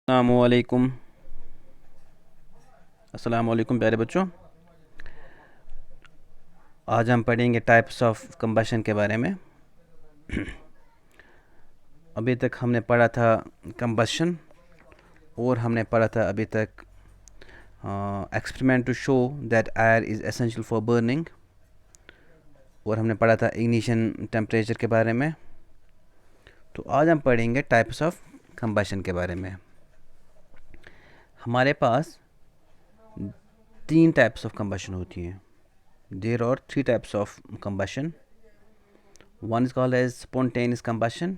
अस्सलामुअलैकुम। अस्सलामुअलैकुम प्यारे बच्चों। आज हम पढ़ेंगे टाइप्स ऑफ कंबशन के बारे में। अभी तक हमने पढ़ा था कंबशन और हमने पढ़ा था अभी तक experiment to show that air is essential for burning, और हमने पढ़ा था इग्निशन टेम्परेचर के बारे में। तो आज हम पढ़ेंगे टाइप्स ऑफ कंबशन के बारे में। हमारे पास 3 टाइप्स ऑफ कंबशन होती हैं। There are 3 types of combustion. One is called as spontaneous combustion,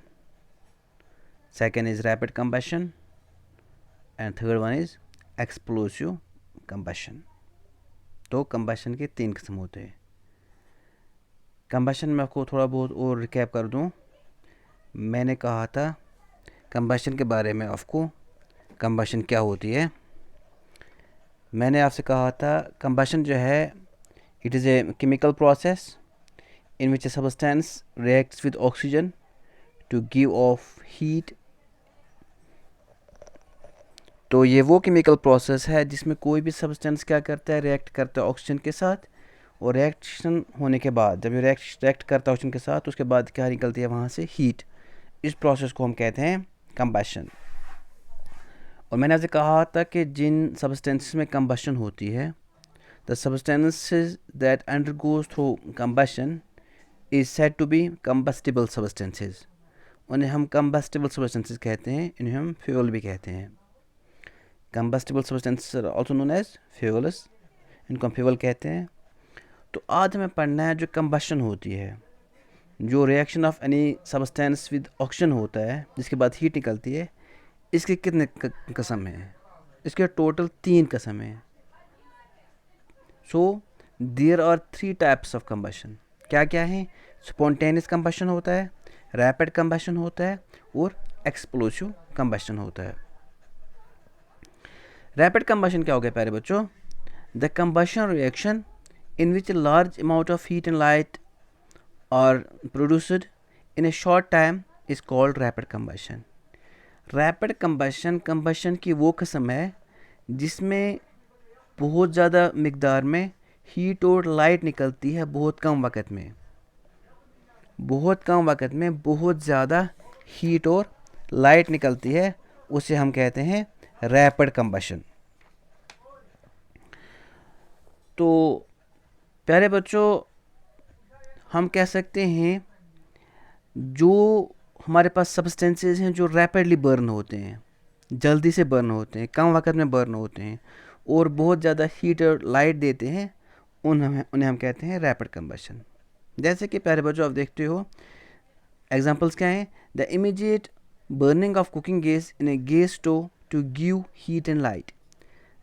second is rapid combustion, and third one is explosive combustion. तो combustion के 3 किस्म होते हैं। combustion में आपको थोड़ा बहुत और रिकैप कर दूं। मैंने कहा था combustion के बारे में आपको, combustion क्या होती है। मैंने आपसे कहा था combustion जो है, it is a chemical process in which a substance reacts with oxygen to give off heat। तो ये वो केमिकल प्रोसेस है जिसमें कोई भी सब्सटेंस क्या करता है, रिएक्ट करता है ऑक्सीजन के साथ, और रिएक्शन होने के बाद जब ये रिएक्ट करता है ऑक्सीजन के साथ, उसके बाद क्या निकलती है वहाँ से, हीट। इस प्रोसेस को हम कहते हैं कंबशन। और मैंने आपसे कहा था कि जिन सब्सटेंसेस में कंबशन होती है, the substances that undergoes through combustion is said to be combustible substances. उन्हें हम कंबस्टिबल सब्सटेंसेस कहते हैं, इन्हें हम फ्यूल भी कहते हैं। Combustible substances are also known as fuels, इनको हम फ्यूल कहते हैं। तो आज हमें पढ़ना है जो कंबशन होती है, जो reaction of any substance with oxygen होता है जिसके बाद हीट निकलती है, इसके कितने किस्म हैं। इसके टोटल 3 किस्म हैं। So there are 3 types of combustion. क्या क्या है? स्पॉन्टेनियस कंबशन होता है, रैपिड कंबशन होता है, और एक्सप्लोसिव कंबशन होता है। रैपिड कंबशन क्या हो गया प्यारे बच्चों? The combustion reaction in which a large amount of heat and light are produced in a short time is called rapid combustion. Rapid combustion की वो किस्म है जिसमें बहुत ज़्यादा मिकदार में हीट और लाइट निकलती है बहुत कम वक्त में। बहुत कम वक्त में बहुत ज़्यादा हीट और लाइट निकलती है, उसे हम कहते हैं रैपिड कंबशन। तो प्यारे बच्चों, हम कह सकते हैं जो हमारे पास सब्सटेंसेस हैं जो रैपिडली बर्न होते हैं, जल्दी से बर्न होते हैं, कम वक्त में बर्न होते हैं और बहुत ज़्यादा हीट और लाइट देते हैं, उन्हें हम कहते हैं रैपिड कंबशन। जैसे कि प्यारे बच्चों आप देखते हो, एग्जांपल्स क्या हैं? The immediate burning of cooking gas in a gas stove to give heat and light.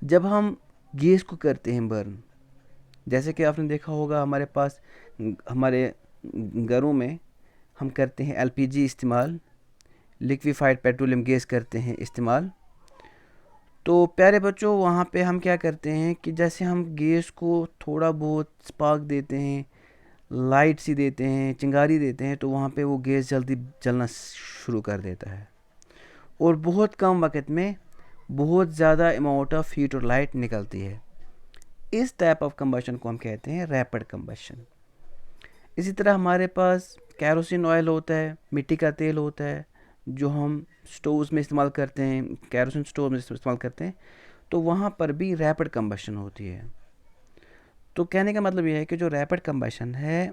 जब हम गैस को करते हैं बर्न, जैसे कि आपने देखा होगा हमारे पास, हमारे घरों में हम करते हैं एलपीजी इस्तेमाल, लिक्विफाइड पेट्रोलियम गैस करते हैं इस्तेमाल। तो प्यारे बच्चों, वहाँ पे हम क्या करते हैं कि जैसे हम गैस को थोड़ा बहुत स्पार्क देते हैं, लाइट सी देते हैं, चिंगारी देते हैं, तो वहाँ पे वो गैस जल्दी जलना शुरू कर देता है और बहुत कम वक्त में बहुत ज़्यादा अमाउंट ऑफ हीट और लाइट निकलती है। इस टाइप ऑफ कंबशन को हम कहते हैं रैपिड कंबशन। इसी तरह हमारे पास कैरोसिन ऑयल होता है, मिट्टी का तेल होता है, जो हम स्टोव्स में इस्तेमाल करते हैं, कैरोसिन स्टोव में इस्तेमाल करते हैं, तो वहाँ पर भी रैपिड कंबशन होती है। तो कहने का मतलब यह है कि जो रैपिड कंबशन है,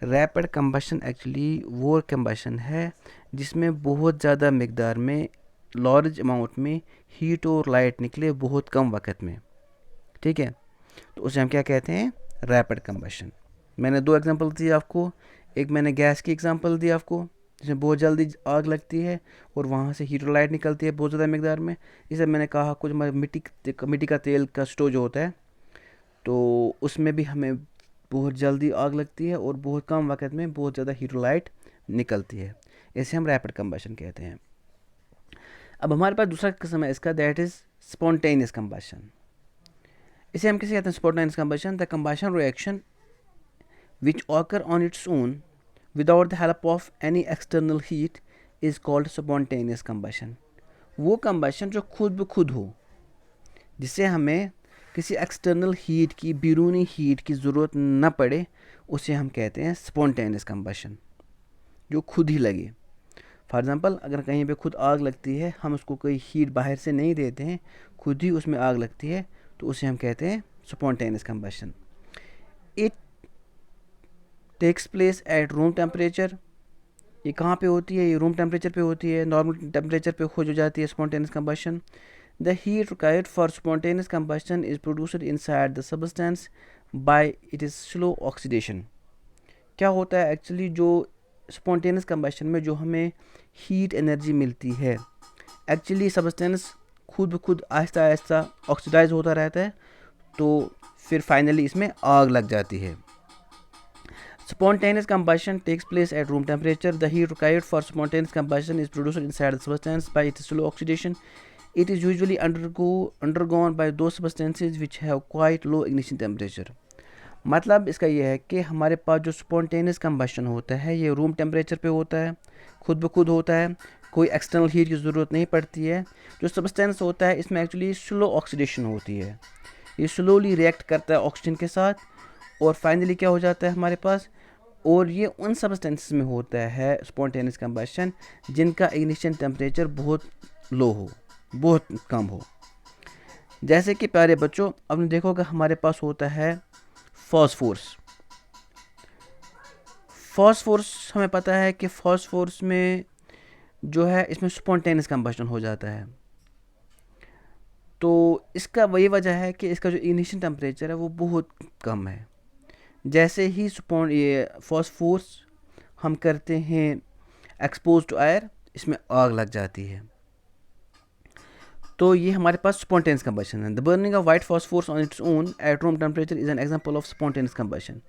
रैपिड कंबशन एक्चुअली वो कंबशन है जिसमें बहुत ज़्यादा मिकदार में, लार्ज अमाउंट में हीट और लाइट निकले बहुत कम वक्त में। ठीक है, तो उसे हम क्या कहते हैं? Rapid combustion. मैंने 2 एग्जांपल दिए आपको। एक मैंने गैस की एग्जांपल दी आपको जिसमें बहुत जल्दी आग लगती है और वहाँ से हीट और लाइट निकलती है बहुत ज़्यादा मिकदार में। इसे मैंने कहा कुछ मिट्टी का तेल का स्टोव जो होता है, तो उसमें भी हमें बहुत जल्दी आग लगती है और बहुत कम वक्त में बहुत ज़्यादा हीट और लाइट निकलती है। इसे हम रैपिड कंबशन कहते हैं। अब हमारे पास दूसरा किस्म है इसका, दैट इज़ स्पॉन्टेनियस कंबशन। इसे हम किसे कहते हैं? Spontaneous combustion, the combustion reaction which occur on its own without the help of any external heat is called spontaneous combustion। वो कंबशन जो खुद ब खुद हो, जिससे हमें किसी एक्सटर्नल हीट की, बैरूनी हीट की ज़रूरत न पड़े, उसे हम कहते हैं स्पॉन्टेनियस कंबशन, जो खुद ही लगे। फॉर एग्ज़ाम्पल, अगर कहीं पे खुद आग लगती है, हम उसको कोई हीट बाहर से नहीं देते हैं, खुद ही उसमें आग लगती है, तो उसे हम कहते हैं spontaneous combustion. It takes place at room temperature. ये कहाँ पे होती है? ये रूम टेम्परेचर पे होती है। नॉर्मल टेम्परेचर पे हो जाती है spontaneous combustion. The heat required for spontaneous combustion is produced inside the substance by it is slow oxidation. क्या होता है एक्चुअली, जो स्पॉन्टेनियस कंबशन में जो हमें हीट एनर्जी मिलती है, एक्चुअली सब्सटेंस खुद ब खुद आहिस्ता आहिस्ता ऑक्सीडाइज होता रहता है, तो फिर फाइनली इसमें आग लग जाती है। Spontaneous combustion takes place at room temperature. The heat required for spontaneous combustion is produced inside the substance by its slow oxidation. It is usually undergone by those substances which have quite low ignition temperature. मतलब इसका ये है कि हमारे पास जो spontaneous combustion होता है, ये रूम टेम्परेचर पे होता है, खुद ब खुद होता है, कोई एक्सटर्नल हीट की ज़रूरत नहीं पड़ती है। जो सब्सटेंस होता है, इसमें एक्चुअली स्लो ऑक्सीडेशन होती है, ये स्लोली रिएक्ट करता है ऑक्सीजन के साथ, और फाइनली क्या हो जाता है हमारे पास, और ये उन सब्सटेंसेस में होता है स्पॉन्टेनियस कंबशन जिनका इग्निशन टेम्परेचर बहुत लो हो, बहुत कम हो। जैसे कि प्यारे बच्चों, आपने देखोगे हमारे पास होता है फॉस्फोरस। फॉस्फोरस हमें पता है कि फॉस्फोरस में जो है, इसमें स्पॉन्टेनियस कंबशन हो जाता है। तो इसका वही वजह है कि इसका जो इग्निशन टेम्परेचर है वो बहुत कम है। जैसे ही ये फॉस्फोरस हम करते हैं एक्सपोज टू एयर, इसमें आग लग जाती है। तो ये हमारे पास स्पॉन्टेनियस कंबशन है। The burning of white phosphorus on its own eight room temperature is an example of spontaneous combustion.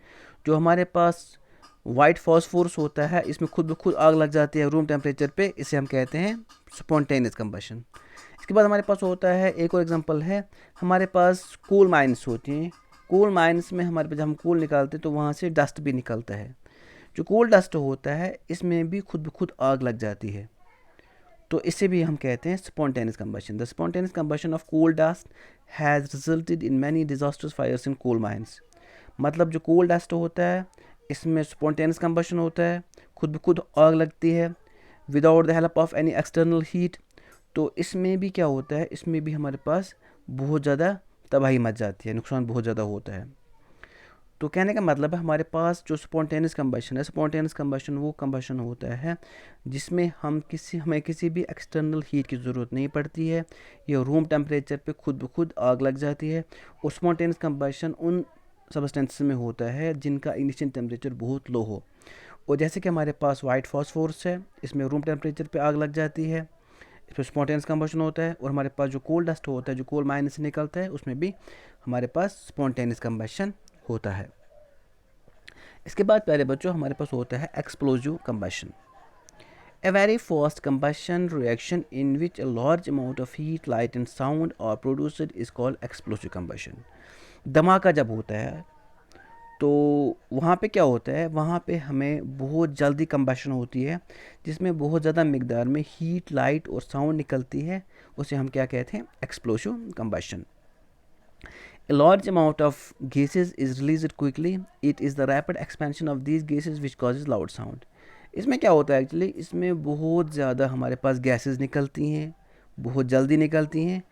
जो हमारे पास वाइट फॉस्फोरस होता है, इसमें खुद ब खुद आग लग जाती है रूम टेम्परेचर पे, इसे हम कहते हैं स्पॉन्टेनियस कंबशन। इसके बाद हमारे पास होता है एक और एग्जांपल है, हमारे पास कोल माइंस होती हैं। कोल माइंस में हमारे पास जब हम कोल निकालते हैं तो वहाँ से डस्ट भी निकलता है। जो कोल डस्ट होता है, इसमें भी खुद ब खुद आग लग जाती है, तो इसे भी हम कहते हैं spontaneous combustion. The spontaneous combustion of coal dust has resulted in many disasters fires in coal mines. मतलब जो कोल डस्ट होता है, इसमें स्पॉन्टेनियस कंबशन होता है, खुद ब खुद आग लगती है without the help of any external heat. तो इसमें भी क्या होता है, इसमें भी हमारे पास बहुत ज़्यादा तबाही मच जाती है, नुकसान बहुत ज़्यादा होता है। तो कहने का मतलब है, हमारे पास जो स्पॉन्टेनियस कंबशन है, स्पॉन्टेनियस कंबशन वो कंबशन होता है जिसमें हमें किसी भी एक्सटर्नल हीट की ज़रूरत नहीं पड़ती है, ये रूम टेम्परेचर पे खुद ब खुद आग लग जाती है। और स्पॉन्टेनियस कंबशन उन सब्सटेंसेस में होता है जिनका इनिशियल टेम्परेचर बहुत लो हो। और जैसे कि हमारे पास वाइट फॉस्फोरस है, इसमें रूम टेम्परेचर पे आग लग जाती है, इसमें स्पॉन्टेनियस कंबशन होता है। और हमारे पास जो कोल डस्ट होता है, जो कोल माइन से निकलता है, उसमें भी हमारे पास स्पॉन्टेनियस कंबशन होता है। इसके बाद प्यारे बच्चों, हमारे पास होता है explosive combustion. A very fast combustion reaction in which a large amount of heat, light and sound are produced is called explosive combustion. धमाका जब होता है तो वहाँ पे क्या होता है, वहाँ पे हमें बहुत जल्दी कंबशन होती है, जिसमें बहुत ज़्यादा मिकदार में हीट, लाइट और साउंड निकलती है, उसे हम क्या कहते हैं, explosive combustion. A large amount of gases is released quickly. It is the rapid expansion of these gases which causes loud sound. इसमें क्या होता है एक्चुअली, इसमें बहुत ज़्यादा हमारे पास गैसेस निकलती हैं, बहुत जल्दी निकलती हैं,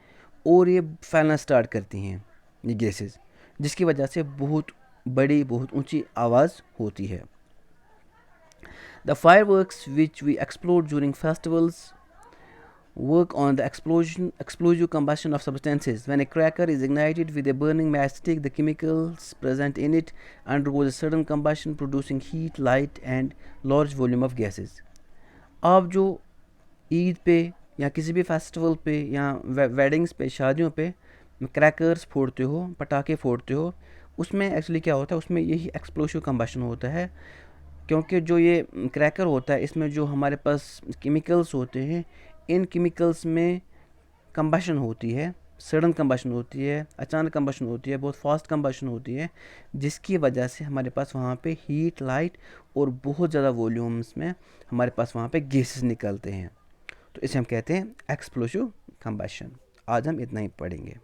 और ये फैलना स्टार्ट करती हैं ये गैसेस, जिसकी वजह से बहुत बड़ी, बहुत ऊंची आवाज़ होती है। The fireworks which we explode during festivals work on the explosive combustion of substances. When a cracker is ignited with a burning matchstick, the chemicals present in it undergoes a sudden combustion, producing heat, light, and large volume of gases. आप जो ईद पे या किसी भी festival पे या weddings पे, शादियों पे क्रैकर्स फोड़ते हो, पटाखे फोड़ते हो, उसमें एक्चुअली क्या होता है, उसमें यही एक्सप्लोसिव कंबशन होता है। क्योंकि जो ये क्रैकर होता है, इसमें जो हमारे पास केमिकल्स होते हैं, इन केमिकल्स में कंबशन होती है, सडन कंबशन होती है, अचानक कंबशन होती है, बहुत फास्ट कंबशन होती है, जिसकी वजह से हमारे पास वहाँ पे हीट, लाइट और बहुत ज़्यादा वॉल्यूम्स में हमारे पास वहाँ पे गैसेस निकलते हैं। तो इसे हम कहते हैं एक्सप्लोसिव कंबशन। आज हम इतना ही पढ़ेंगे।